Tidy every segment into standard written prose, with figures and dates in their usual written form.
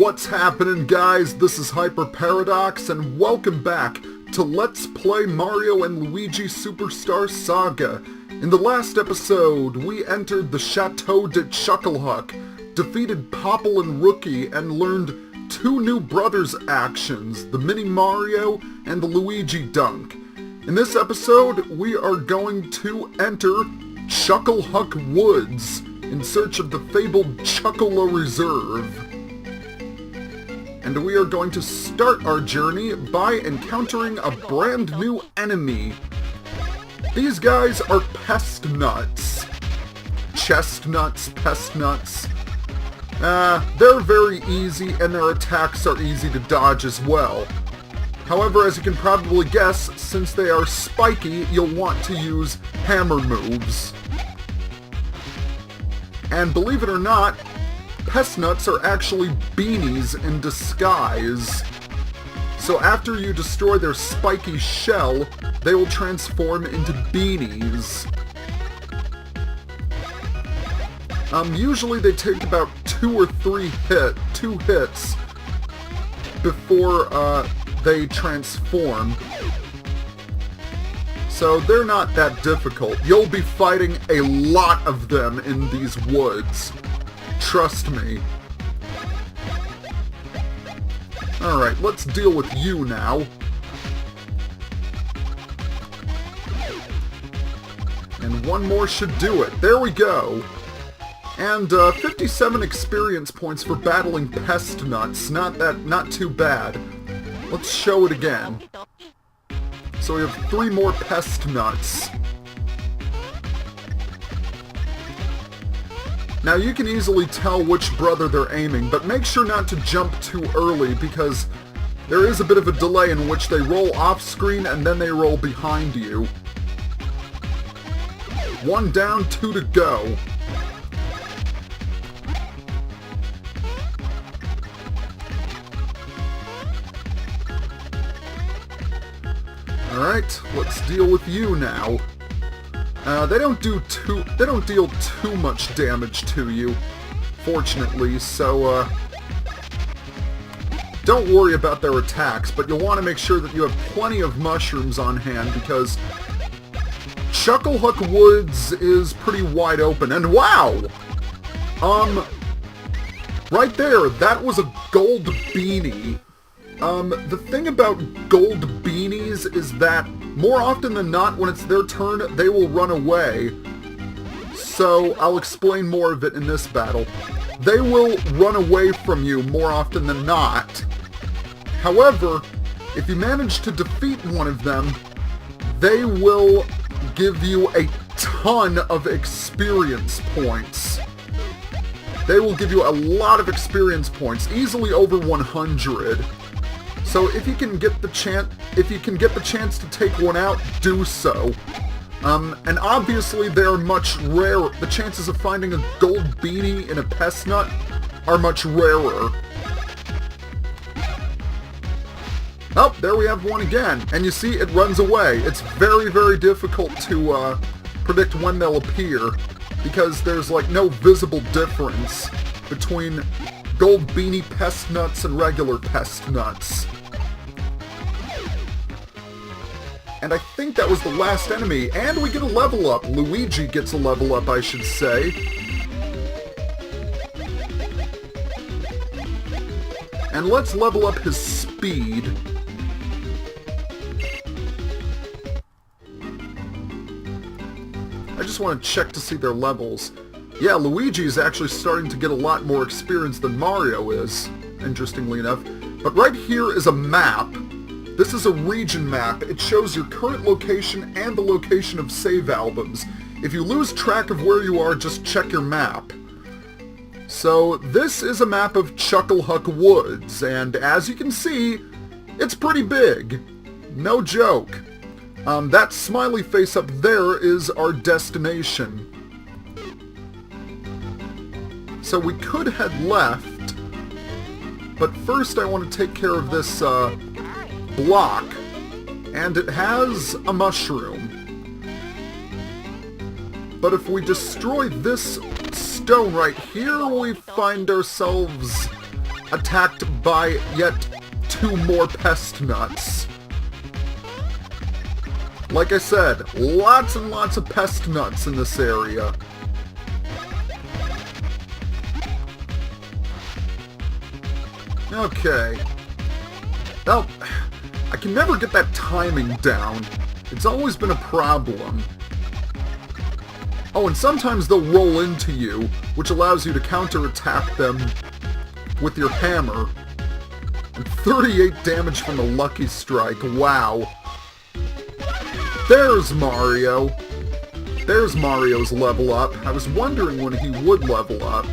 What's happening, guys? This is Hyper Paradox, and welcome back to Let's Play Mario and Luigi Superstar Saga. In the last episode, we entered the Chateau de Chucklehuck, defeated Popple and Rookie, and learned two new brothers' actions, the Mini Mario and the Luigi Dunk. In this episode, we are going to enter Chucklehuck Woods in search of the fabled Chucklehuck Reserve. And we are going to start our journey by encountering a brand new enemy. These guys are pest nuts. Chestnuts, pest nuts. They're very easy and their attacks are easy to dodge as well. However, as you can probably guess, since they are spiky, you'll want to use hammer moves. And believe it or not, pest nuts are actually beanies in disguise. So after you destroy their spiky shell, they will transform into beanies. Usually they take about two hits before they transform. So they're not that difficult. You'll be fighting a lot of them in these woods. Trust me. Alright, let's deal with you now. And one more should do it. There we go. And 57 experience points for battling pest nuts. Not too bad. Let's show it again. So we have 3 more pest nuts. Now you can easily tell which brother they're aiming, but make sure not to jump too early because there is a bit of a delay in which they roll off screen and then they roll behind you. 1 down, 2 to go. Alright, let's deal with you now. They don't deal too much damage to you, fortunately, so don't worry about their attacks, but you'll want to make sure that you have plenty of mushrooms on hand because Chucklehuck Woods is pretty wide open. And wow! Right there, that was a gold beanie. The thing about gold beanies is that more often than not, when it's their turn, they will run away. So, I'll explain more of it in this battle. They will run away from you more often than not. However, if you manage to defeat one of them, they will give you a ton of experience points. They will give you a lot of experience points, easily over 100. So if you can get the chance to take one out, do so. And obviously they're much rarer. The chances of finding a gold beanie in a pest nut are much rarer. Oh, there we have one again. And you see, it runs away. It's very, very difficult to predict when they'll appear because there's like no visible difference between gold beanie pest nuts and regular pest nuts. And I think that was the last enemy, and we get a level up. Luigi gets a level up, I should say. And let's level up his speed. I just want to check to see their levels. Yeah, Luigi is actually starting to get a lot more experience than Mario is, interestingly enough. But right here is a map. This is a region map. It shows your current location and the location of save albums. If you lose track of where you are, just check your map. So this is a map of Chucklehuck Woods, and as you can see, it's pretty big. No joke. That smiley face up there is our destination. So we could head left, but first I want to take care of this block, and it has a mushroom. But if we destroy this stone right here, we find ourselves attacked by yet 2 more pest nuts. Like I said, lots and lots of pest nuts in this area. Okay. Well, I can never get that timing down. It's always been a problem. Oh, and sometimes they'll roll into you, which allows you to counterattack them with your hammer. And 38 damage from the Lucky Strike, wow. There's Mario. There's Mario's level up. I was wondering when he would level up.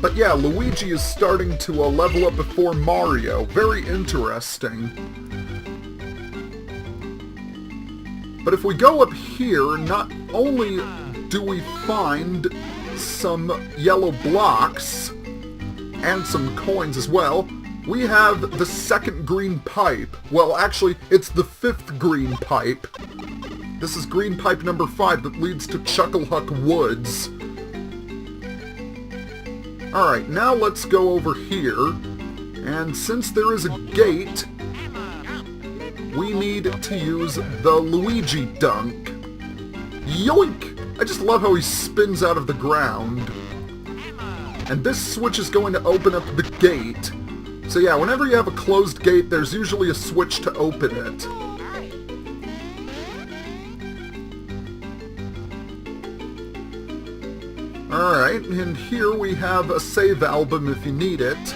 But yeah, Luigi is starting to level up before Mario. Very interesting. But if we go up here, not only do we find some yellow blocks and some coins as well, we have the 2nd green pipe. Well, actually, it's the 5th green pipe. This is green pipe number 5 that leads to Chucklehuck Woods. Alright, now let's go over here, and since there is a gate, we need to use the Luigi dunk. Yoink! I just love how he spins out of the ground. And this switch is going to open up the gate. So yeah, whenever you have a closed gate, there's usually a switch to open it. Alright, and here we have a save album if you need it.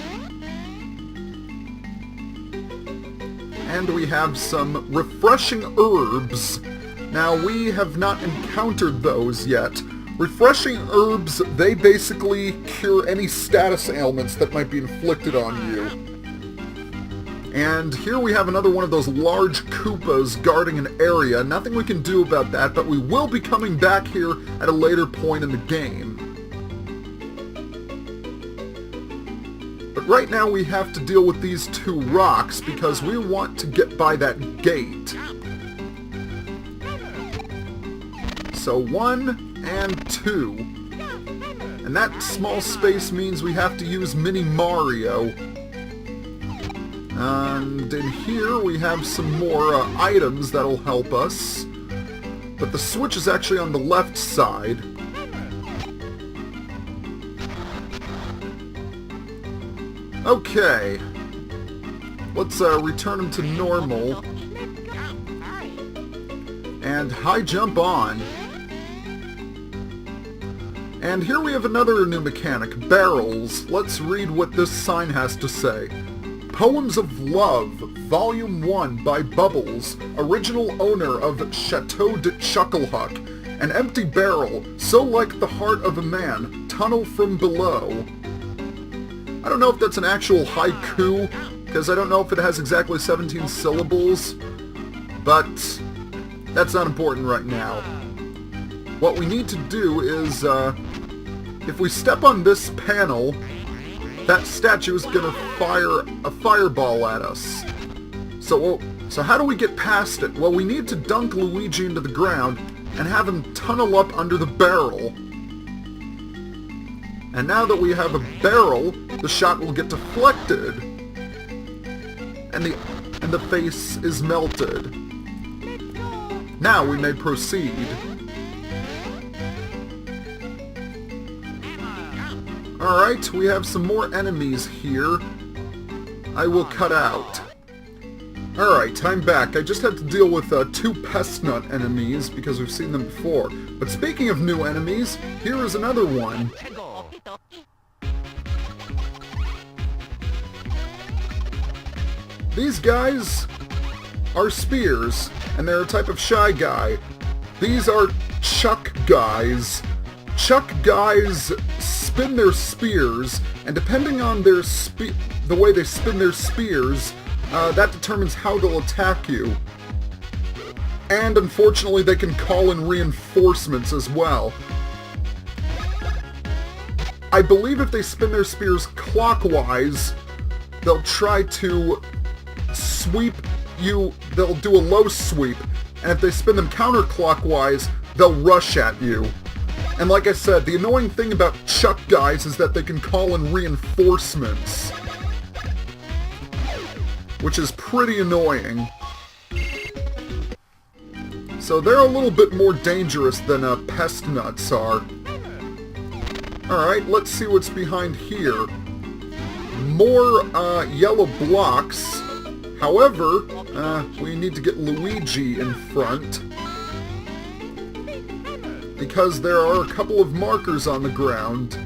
And we have some refreshing herbs. Now, we have not encountered those yet. Refreshing herbs, they basically cure any status ailments that might be inflicted on you. And here we have another one of those large Koopas guarding an area. Nothing we can do about that, but we will be coming back here at a later point in the game. But right now we have to deal with these 2 rocks because we want to get by that gate. So 1 and 2. And that small space means we have to use Mini Mario. And in here we have some more items that'll help us. But the switch is actually on the left side. Okay. Let's return him to normal. And high jump on. And here we have another new mechanic, barrels. Let's read what this sign has to say. Poems of Love, Volume 1 by Bubbles, original owner of Chateau de Chucklehuck. An empty barrel, so like the heart of a man, tunnel from below. I don't know if that's an actual haiku, because I don't know if it has exactly 17 syllables, but that's not important right now. What we need to do is, if we step on this panel, that statue is gonna fire a fireball at us. So how do we get past it? Well, we need to dunk Luigi into the ground and have him tunnel up under the barrel. And now that we have a barrel, the shot will get deflected. And the face is melted. Now we may proceed. Alright, we have some more enemies here. I will cut out. Alright, I'm back. I just had to deal with 2 pest nut enemies because we've seen them before. But speaking of new enemies, here is another one. These guys are spears, and they're a type of shy guy. These are Chuck guys. Chuck guys spin their spears, and depending on their the way they spin their spears, that determines how they'll attack you. And unfortunately, they can call in reinforcements as well. I believe if they spin their spears clockwise, they'll try to sweep you, they'll do a low sweep, and if they spin them counterclockwise, they'll rush at you. And like I said, the annoying thing about Chuck guys is that they can call in reinforcements, which is pretty annoying. So they're a little bit more dangerous than pest nuts are. Alright, let's see what's behind here. More yellow blocks. However, we need to get Luigi in front, because there are a couple of markers on the ground.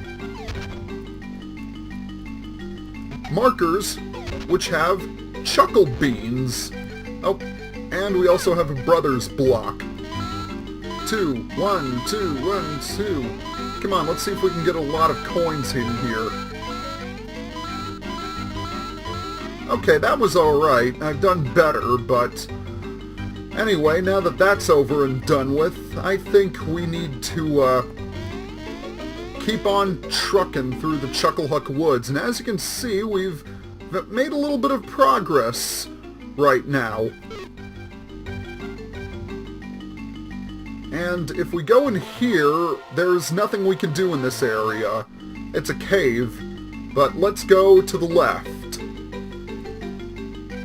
Markers which have chuckle beans. Oh, and we also have a brother's block. 2, 1, 2, 1, 2. Come on, let's see if we can get a lot of coins in here. Okay, that was alright. I've done better, but... Anyway, now that that's over and done with, I think we need to, keep on trucking through the Chucklehuck Woods. And as you can see, we've made a little bit of progress right now. And if we go in here, there's nothing we can do in this area. It's a cave, but let's go to the left.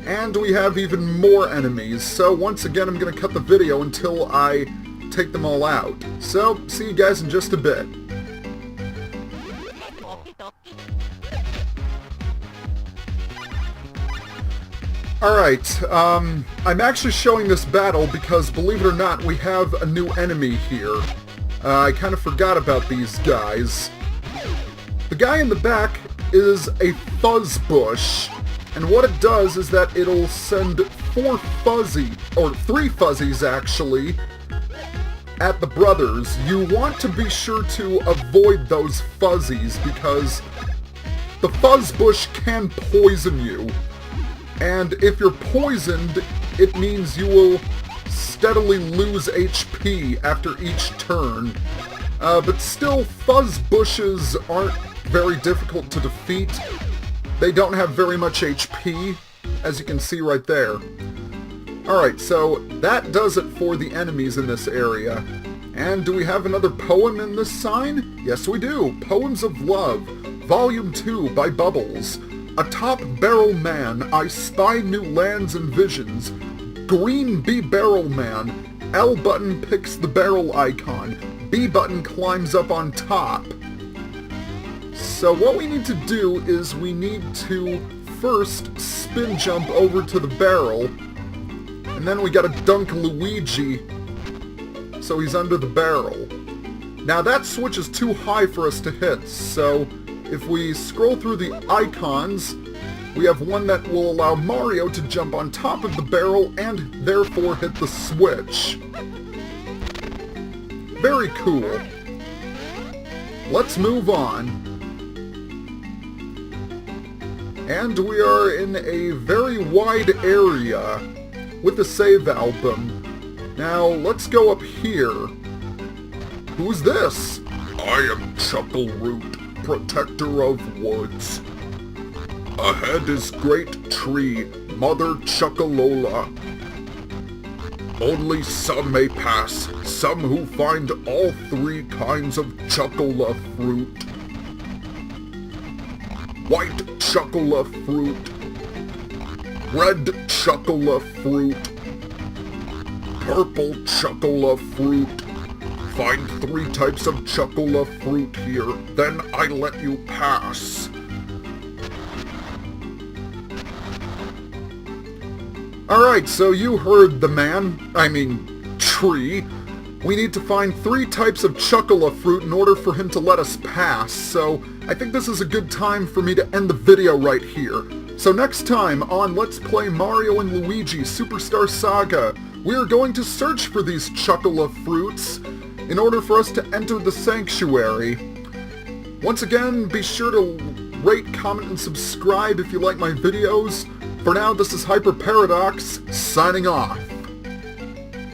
And we have even more enemies, so once again I'm going to cut the video until I take them all out. So, see you guys in just a bit. Alright, I'm actually showing this battle because, believe it or not, we have a new enemy here. I kind of forgot about these guys. The guy in the back is a fuzz bush, and what it does is that it'll send 3 fuzzies actually, at the brothers. You want to be sure to avoid those fuzzies because the fuzz bush can poison you. And if you're poisoned, it means you will steadily lose HP after each turn. But still, fuzz bushes aren't very difficult to defeat. They don't have very much HP, as you can see right there. Alright, so that does it for the enemies in this area. And do we have another poem in this sign? Yes, we do. Poems of Love, Volume 2 by Bubbles. Atop Barrel Man, I spy new lands and visions. Green B Barrel Man. L button picks the barrel icon. B button climbs up on top. So what we need to do is we need to first spin jump over to the barrel, and then we gotta dunk Luigi so he's under the barrel. Now that switch is too high for us to hit, so if we scroll through the icons, we have one that will allow Mario to jump on top of the barrel and therefore hit the switch. Very cool. Let's move on. And we are in a very wide area with the save album. Now, let's go up here. Who's this? I am Chuckleroot, protector of woods. Ahead is great tree, Mother Chuckalola. Only some may pass, some who find all 3 kinds of Chuckala fruit. White Chuckala fruit, red Chuckala fruit, purple Chuckala fruit. Find 3 types of Chuckala fruit here, then I let you pass. Alright, so you heard the tree. We need to find 3 types of Chuckala fruit in order for him to let us pass, so I think this is a good time for me to end the video right here. So next time on Let's Play Mario and Luigi Superstar Saga, we are going to search for these Chuckala fruits in order for us to enter the sanctuary. Once again, be sure to rate, comment, and subscribe if you like my videos. For now, this is Hyper Paradox, signing off.